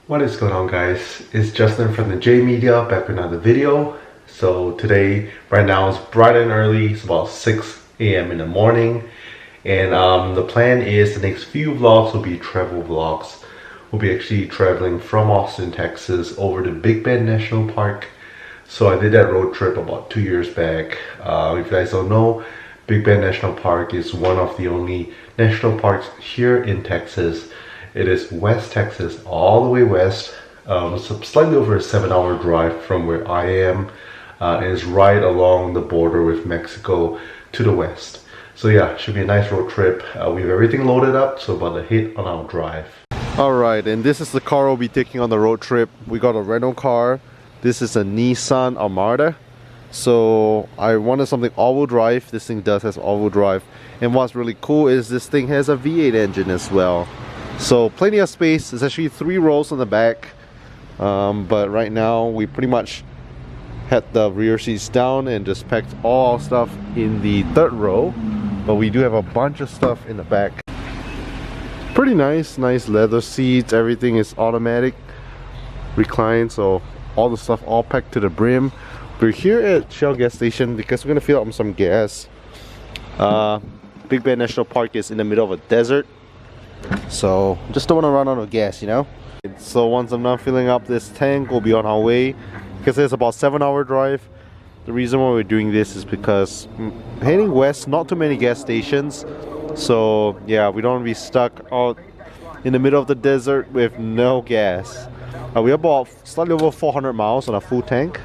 What is going on, guys? It's Justin from the J Media back with another video. So today, right now it's bright and early. It's about 6 a.m. in the morning, and the plan is the next few vlogs will be travel vlogs. We'll be actually traveling from Austin, Texas over to Big Bend National Park. So I did that road trip about 2 years back. If you guys don't know, Big Bend National Park is one of the only national parks here in Texas. It is West Texas, all the way west. It's slightly over a 7-hour drive from where I am. And it's right along the border with Mexico to the west. So yeah, should be a nice road trip. We have everything loaded up, so about to hit on our drive. Alright, and this is the car we'll be taking on the road trip. We got a rental car. This is a Nissan Armada. So I wanted something all-wheel drive. This thing does have all-wheel drive. And what's really cool is this thing has a V8 engine as well. So plenty of space. There's actually 3 rows on the back, but right now we pretty much had the rear seats down and just packed all our stuff in the 3rd row, but we do have a bunch of stuff in the back. Pretty nice leather seats. Everything is automatic recline, so all the stuff all packed to the brim. We're here at Shell gas station because we're gonna fill up some gas. Big Bend National Park is in the middle of a desert, so just don't want to run out of gas, you know. So once I'm done filling up this tank, we'll be on our way because it's about 7-hour drive. The reason why we're doing this is because heading west, not too many gas stations, so yeah, we don't want to be stuck out in the middle of the desert with no gas. We're about slightly over 400 miles on a full tank,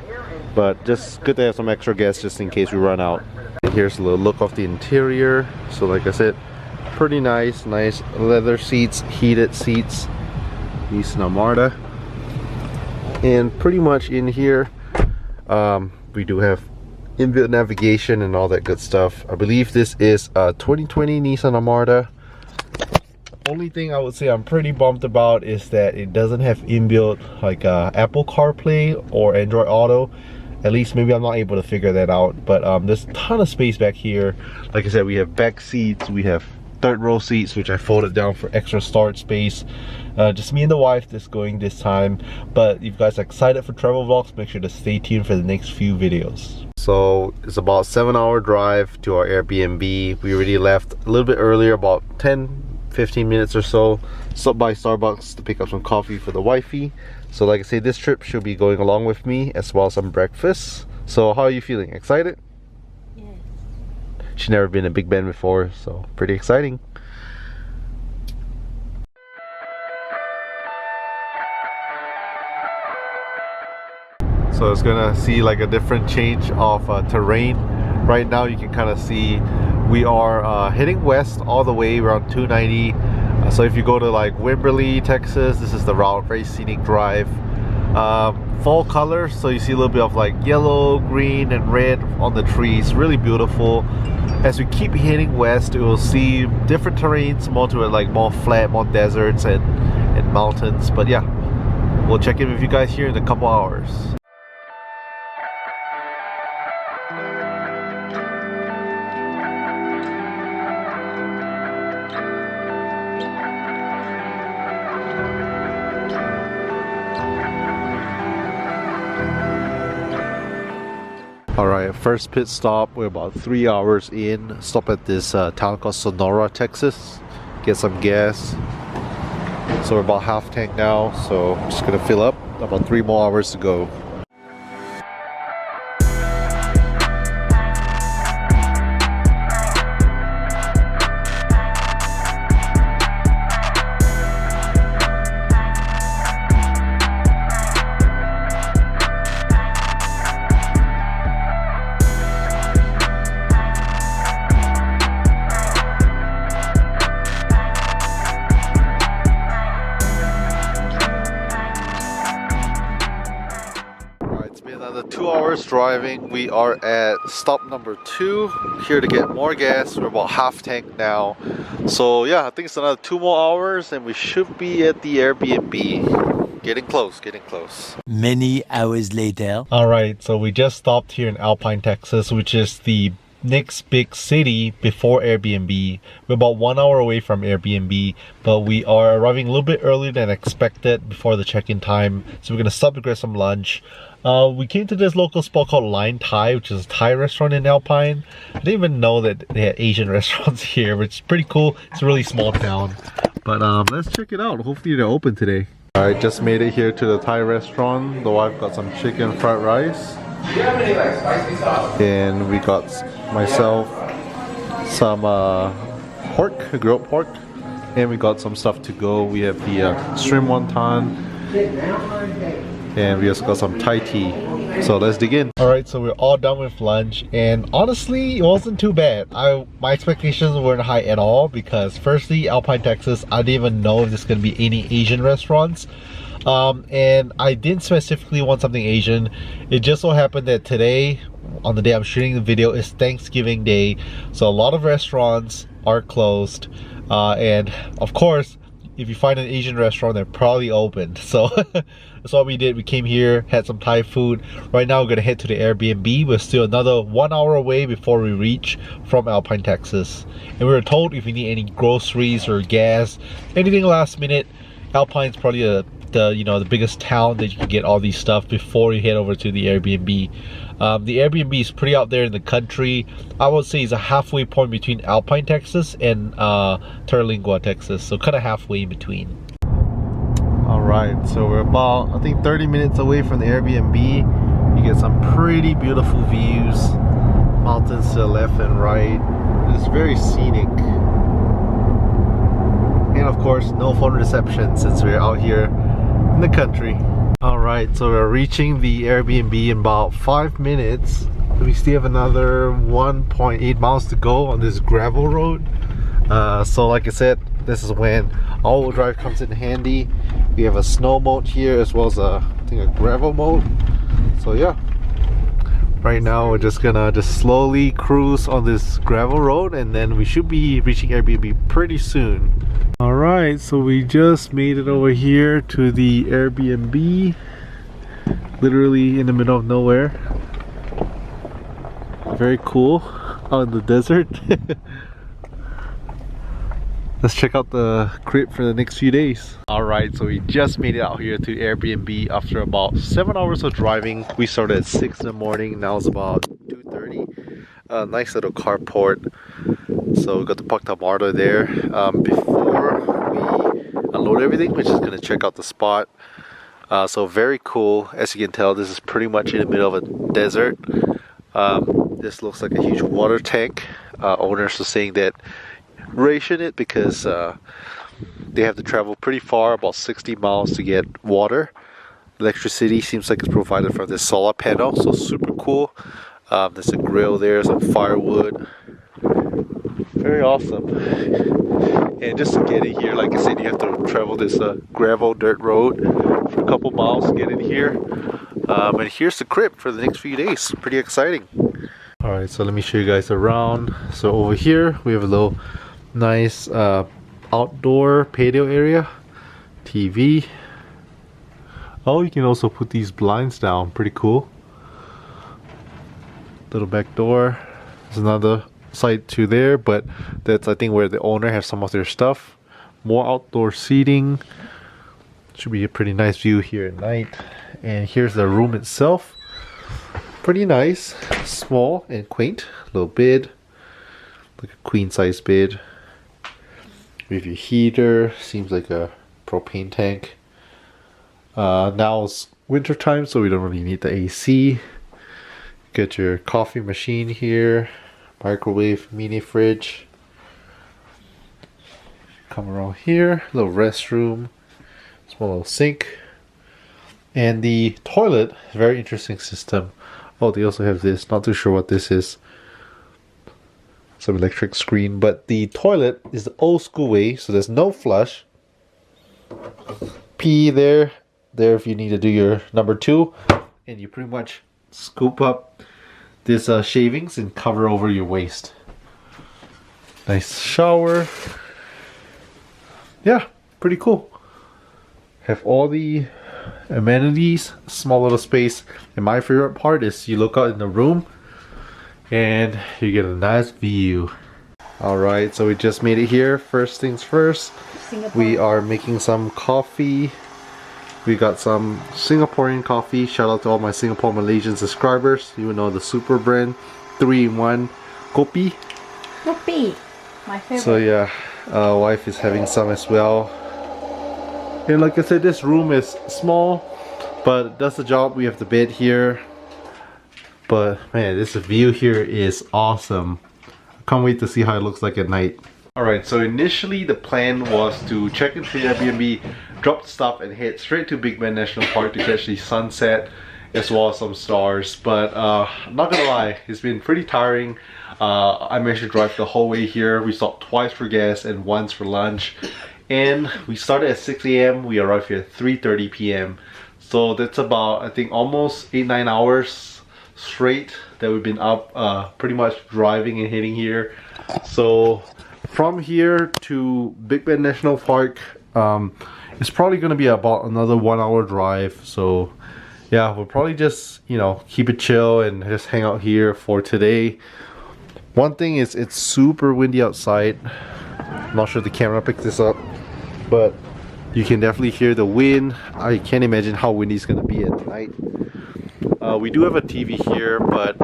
but just good to have some extra gas just in case we run out. And here's a little look of the interior. So like I said, pretty nice leather seats, heated seats, Nissan Armada. And pretty much in here we do have inbuilt navigation and all that good stuff. I believe this is a 2020 Nissan Armada. Only thing I would say I'm pretty bummed about is that it doesn't have inbuilt like Apple CarPlay or Android Auto. At least maybe I'm not able to figure that out, but there's a ton of space back here. Like I said, we have back seats, we have 3rd row seats, which I folded down for extra storage space. Just me and the wife just going this time, but if you guys are excited for travel vlogs, make sure to stay tuned for the next few videos. So it's about 7-hour drive to our Airbnb. We already left a little bit earlier, about 10-15 minutes or so. Stopped by Starbucks to pick up some coffee for the wifey. So like I say, this trip she'll be going along with me, as well as some breakfast. So how are you feeling? Excited? Yes. She's never been to Big Bend before, so pretty exciting. So it's gonna see like a different change of terrain. Right now you can kind of see we are heading west all the way around 290. So if you go to like Wimberley, Texas, this is the route, very scenic drive. Fall colors, so you see a little bit of like yellow, green and red on the trees, really beautiful. As we keep heading west, we will see different terrains, more to it, like more flat, more deserts and mountains. But yeah, we'll check in with you guys here in a couple hours. Alright, first pit stop, we're about 3 hours in. Stop at this town called Sonora, Texas. Get some gas. So we're about half tank now, so I'm just gonna fill up. About 3 more hours to go. Another 2 hours driving. We are at stop number 2, here to get more gas. We're about half tank now, so yeah, I think it's another 2 more hours and we should be at the Airbnb. Getting close. Many hours later. Alright, so we just stopped here in Alpine, Texas, which is the next big city before Airbnb. We're about 1 hour away from Airbnb, but we are arriving a little bit earlier than expected before the check-in time. So we're gonna stop to grab some lunch. We came to this local spot called Line Thai, which is a Thai restaurant in Alpine. I didn't even know that they had Asian restaurants here, which is pretty cool. It's a really small town. But let's check it out. Hopefully they're open today. Alright, just made it here to the Thai restaurant. The wife got some chicken fried rice. Do you have any like spicy sauce? And we got myself some pork, grilled pork. And we got some stuff to go. We have the shrimp wonton. And we also got some Thai tea. So let's dig in. Alright, so we're all done with lunch, and honestly it wasn't too bad. My expectations weren't high at all because firstly, Alpine, Texas, I didn't even know if there's gonna be any Asian restaurants. And I didn't specifically want something Asian. It just so happened that today, on the day I'm shooting the video, is Thanksgiving Day. So a lot of restaurants are closed. And of course, if you find an Asian restaurant, they're probably open. So that's what we did. We came here, had some Thai food. Right now we're gonna head to the Airbnb. We're still another 1 hour away before we reach from Alpine, Texas. And we were told if you need any groceries or gas, anything last minute, Alpine's probably the biggest town that you can get all these stuff before you head over to the Airbnb. The Airbnb is pretty out there in the country. I would say it's a halfway point between Alpine, Texas and Terlingua, Texas. So kind of halfway in between. Alright, so we're about, I think, 30 minutes away from the Airbnb. You get some pretty beautiful views. Mountains to the left and right. It's very scenic. And of course, no phone reception since we're out here in the country. Alright, so we're reaching the Airbnb in about 5 minutes. We still have another 1.8 miles to go on this gravel road. So like I said, this is when all-wheel drive comes in handy. We have a snow mode here as well as I think a gravel mode. So yeah, right now we're just gonna slowly cruise on this gravel road, and then we should be reaching Airbnb pretty soon. Alright, so we just made it over here to the Airbnb, literally in the middle of nowhere. Very cool, out in the desert. Let's check out the crib for the next few days. Alright, so we just made it out here to Airbnb after about 7 hours of driving. We started at 6 in the morning, now it's about 2:30. Nice little carport. So we got to park the Marta there. Before we unload everything, we're just gonna check out the spot. So very cool. As you can tell, this is pretty much in the middle of a desert. This looks like a huge water tank. Owners are saying that ration it because they have to travel pretty far, about 60 miles to get water. Electricity seems like it's provided from this solar panel, so super cool. There's a grill there, some firewood. Very awesome. And just to get in here, like I said, you have to travel this gravel dirt road for a couple miles to get in here. And here's the crib for the next few days. Pretty exciting. Alright, so let me show you guys around. So over here we have a little nice outdoor patio area. TV. Oh, you can also put these blinds down. Pretty cool. Little back door. There's another side to there, but that's, I think, where the owner has some of their stuff. More outdoor seating. Should be a pretty nice view here at night. And here's the room itself. Pretty nice, small and quaint. Little bed, like a queen size bed. With your heater, seems like a propane tank. Now it's winter time, so we don't really need the AC. Get your coffee machine here, microwave, mini fridge. Come around here, little restroom, small little sink. And the toilet, very interesting system. Oh, they also have this, not too sure what this is. Some electric screen, but the toilet is the old school way, so there's no flush. Pee there if you need to do your number 2, and you pretty much scoop up this shavings and cover over your waist. Nice shower. Yeah, pretty cool. Have all the amenities, small little space. And my favorite part is you look out in the room and you get a nice view. Alright, so we just made it here. First things first, we are making some coffee. We got some Singaporean coffee. Shout out to all my Singapore Malaysian subscribers. You know the super brand 3-in-1 kopi. Kopi, my favorite. So yeah, wife is having some as well. And like I said, this room is small, but it does the job. We have the bed here. But man, this view here is awesome. I can't wait to see how it looks like at night. Alright, so initially the plan was to check into the Airbnb, drop the stuff and head straight to Big Bend National Park to catch the sunset as well as some stars. But I'm not gonna lie, it's been pretty tiring. I managed to drive the whole way here. We stopped twice for gas and once for lunch. And we started at 6 a.m. We arrived here at 3:30 p.m. So that's about, I think, almost 8-9 hours straight that we've been up, pretty much driving and hitting here. So from here to Big Bend National Park, it's probably going to be about another 1 hour drive. So yeah, we'll probably just, you know, keep it chill and just hang out here for today. One thing is it's super windy outside. I'm not sure if the camera picks this up, but you can definitely hear the wind. I can't imagine how windy it's going to be at night. We do have a TV here, but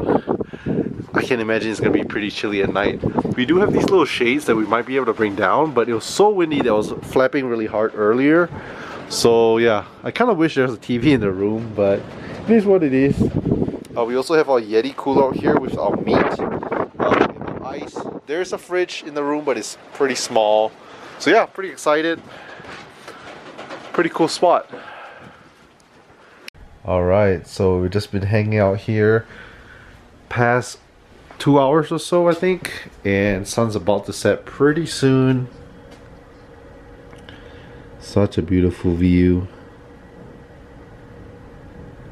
I can imagine it's going to be pretty chilly at night. We do have these little shades that we might be able to bring down, but it was so windy that I was flapping really hard earlier. So yeah, I kind of wish there was a TV in the room, but it is what it is. We also have our Yeti cooler out here with our meat and ice. There's a fridge in the room, but it's pretty small. So yeah, pretty excited. Pretty cool spot. Alright, so we've just been hanging out here past 2 hours or so, I think, and sun's about to set pretty soon. Such a beautiful view.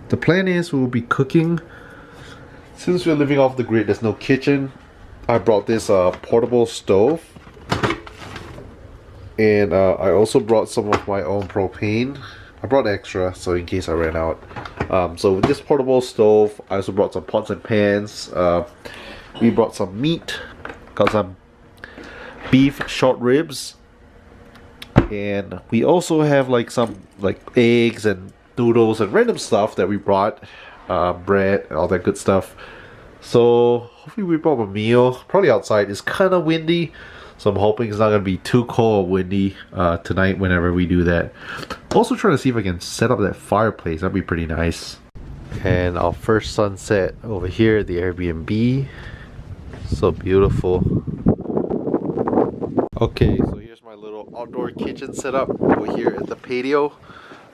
The plan is we'll be cooking. Since we're living off the grid, there's no kitchen. I brought this portable stove, and I also brought some of my own propane. I brought extra, so in case I ran out. So with this portable stove, I also brought some pots and pans. We brought some meat, got some beef short ribs, and we also have like some eggs and noodles and random stuff that we brought, bread, all that good stuff. So hopefully we brought a meal. Probably outside. It's kind of windy, so I'm hoping it's not going to be too cold or windy tonight whenever we do that. Also trying to see if I can set up that fireplace. That'd be pretty nice. And our first sunset over here at the Airbnb. So beautiful. Okay, so here's my little outdoor kitchen setup over here at the patio.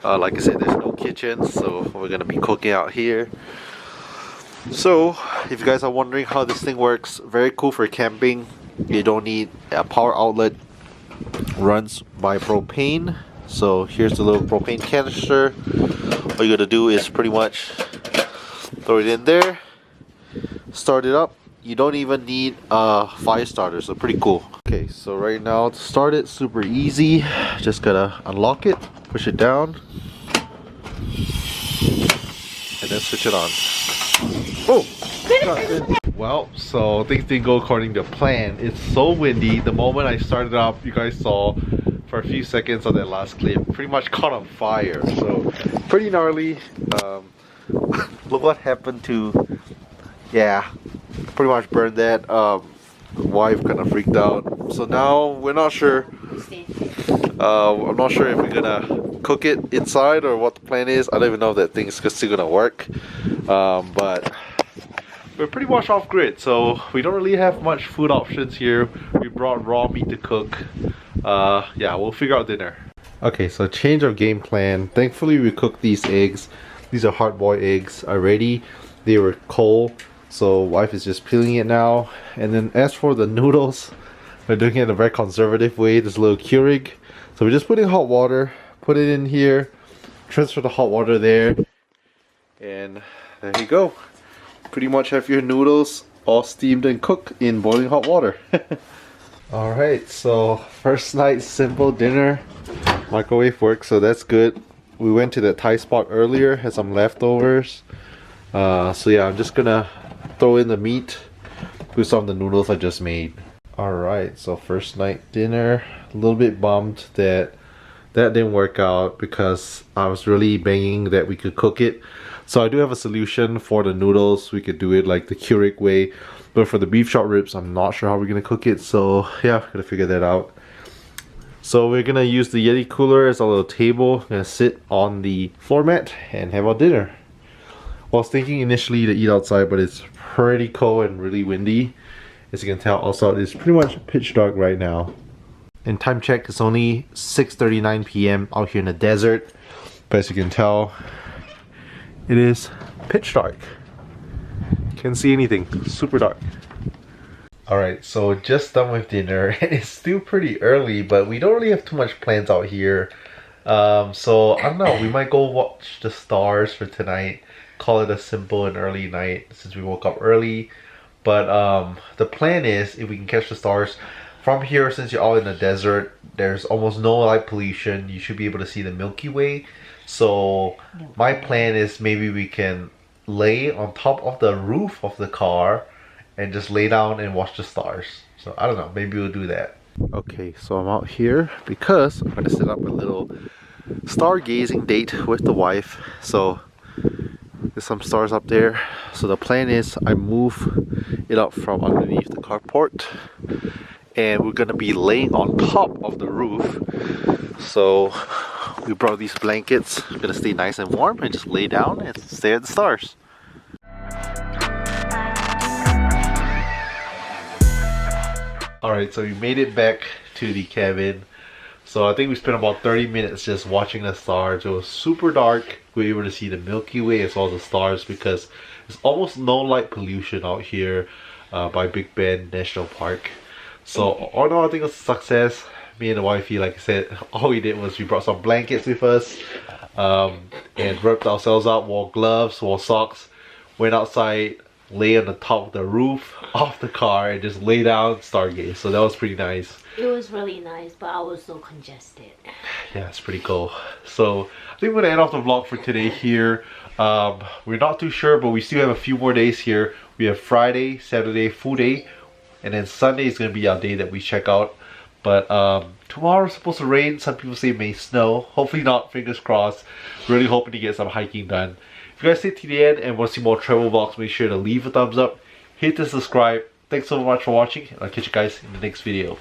Like I said, there's no kitchen, so we're going to be cooking out here. So if you guys are wondering how this thing works, very cool for camping. You don't need a power outlet. Runs by propane. So here's the little propane canister. All you gotta do is pretty much throw it in there, start it up. You don't even need a fire starter, so pretty cool. Okay, so right now to start it, super easy. Just gotta unlock it, push it down, and then switch it on. Oh! Well, so things didn't go according to plan. It's so windy. The moment I started up, you guys saw for a few seconds on that last clip, pretty much caught on fire. So pretty gnarly. Look what happened to, yeah, pretty much burned that. Wife kind of freaked out. So now we're not sure. I'm not sure if we're gonna cook it inside or what the plan is. I don't even know if that thing's still gonna work. But we're pretty much off grid, so we don't really have much food options here. We brought raw meat to cook. Yeah, we'll figure out dinner. Okay, so change of game plan. Thankfully we cooked these eggs. These are hard-boiled eggs already. They were cold, so wife is just peeling it now. And then as for the noodles, we're doing it in a very conservative way. This little Keurig. So we're just putting hot water, put it in here, transfer the hot water there, and there you go. Pretty much have your noodles all steamed and cooked in boiling hot water. Alright, so first night simple dinner. Microwave works, so that's good. We went to the Thai spot earlier, had some leftovers. So yeah, I'm just gonna throw in the meat with some of the noodles I just made. Alright, so first night dinner. A little bit bummed that didn't work out because I was really banging that we could cook it. So I do have a solution for the noodles. We could do it like the Keurig way. But for the beef short ribs, I'm not sure how we're gonna cook it. So yeah, gotta figure that out. So we're gonna use the Yeti cooler as a little table. Gonna sit on the floor mat and have our dinner. Well, I was thinking initially to eat outside, but it's pretty cold and really windy. As you can tell, also it's pretty much pitch dark right now. And time check, it's only 6:39 p.m. out here in the desert. But as you can tell, it is pitch dark. Can't see anything, super dark. Alright, so just done with dinner and it's still pretty early, but we don't really have too much plans out here. So I don't know, we might go watch the stars for tonight. Call it a simple and early night since we woke up early. But the plan is, if we can catch the stars from here, since you're all in the desert, there's almost no light pollution. You should be able to see the Milky Way. So my plan is maybe we can lay on top of the roof of the car and just lay down and watch the stars. So I don't know, maybe we'll do that. Okay, so I'm out here because I'm going to set up a little stargazing date with the wife. So there's some stars up there. So the plan is I move it up from underneath the carport and we're gonna be laying on top of the roof. So we brought these blankets. We're gonna stay nice and warm and just lay down and stare at the stars. Alright, so we made it back to the cabin. So I think we spent about 30 minutes just watching the stars. It was super dark. We were able to see the Milky Way as well as the stars because there's almost no light pollution out here by Big Bend National Park. So all in all, I think it was a success. Me and the wifey, like I said, all we did was we brought some blankets with us and wrapped ourselves up, wore gloves, wore socks, went outside, lay on the top of the roof of the car and just lay down, stargaze. So that was pretty nice. It was really nice, but I was so congested. Yeah, it's pretty cool. So I think we're gonna end off the vlog for today here. We're not too sure, but we still have a few more days here. We have Friday, Saturday, full day, and then Sunday is gonna be our day that we check out. But tomorrow's supposed to rain. Some people say it may snow. Hopefully not, fingers crossed. Really hoping to get some hiking done. If you guys stay to the end and want to see more travel vlogs, make sure to leave a thumbs up, hit the subscribe. Thanks so much for watching, and I'll catch you guys in the next video.